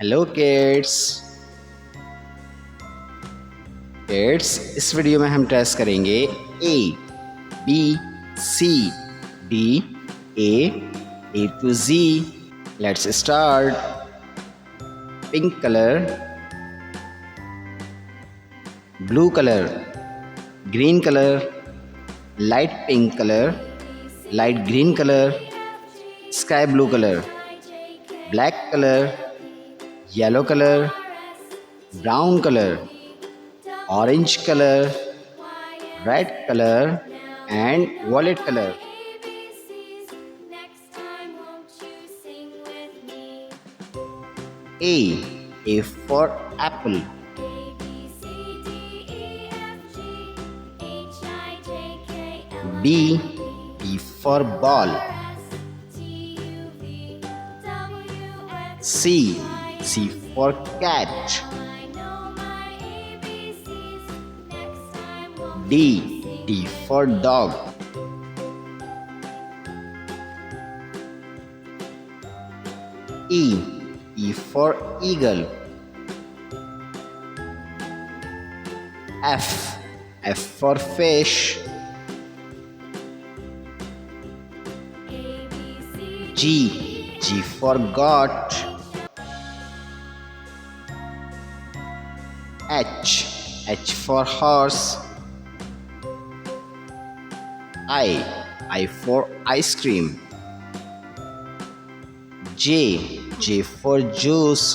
Hello kids. इस video में हम टेस्ट करेंगे A B C D A to G. Let's start. Pink colour, blue colour, green colour, light pink colour, light green colour, sky blue colour, black colour, yellow colour, brown colour, orange color, red color and violet color. A for apple. B for ball. C for cat. D for dog. E for eagle. F for fish. G for goat. H for horse. I for ice cream. J for juice.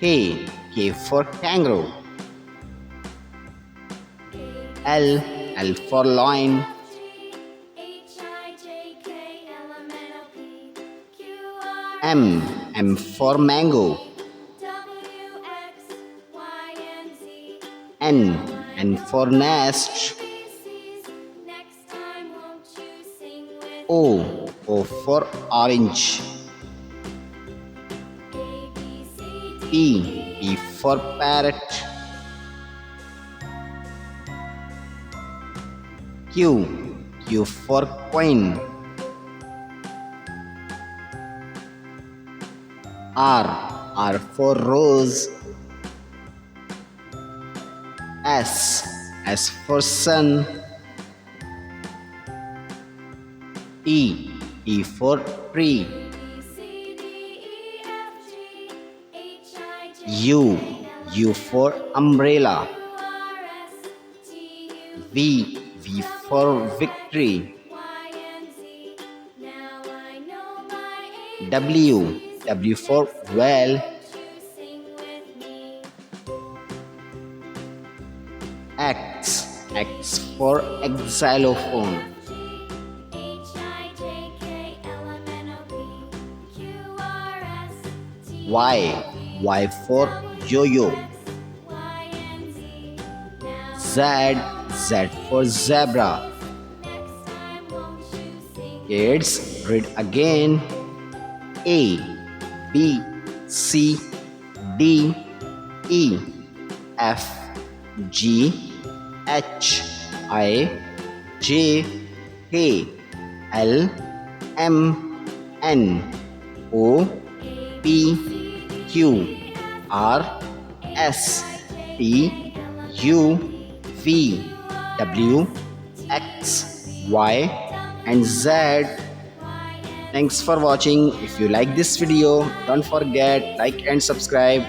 K for kangaroo. L for lion. M for mango. N for nest. O for orange. P for parrot. Q for queen. R for rose. S for sun. T for tree. U for umbrella. V for victory. W for well. X for xylophone. Y for yo-yo. Z for zebra. Kids, read again. A B C D E F G H I J K L M N O P Q R S T U V W X Y and Z. Thanks for watching. If you like this video, don't forget like and subscribe.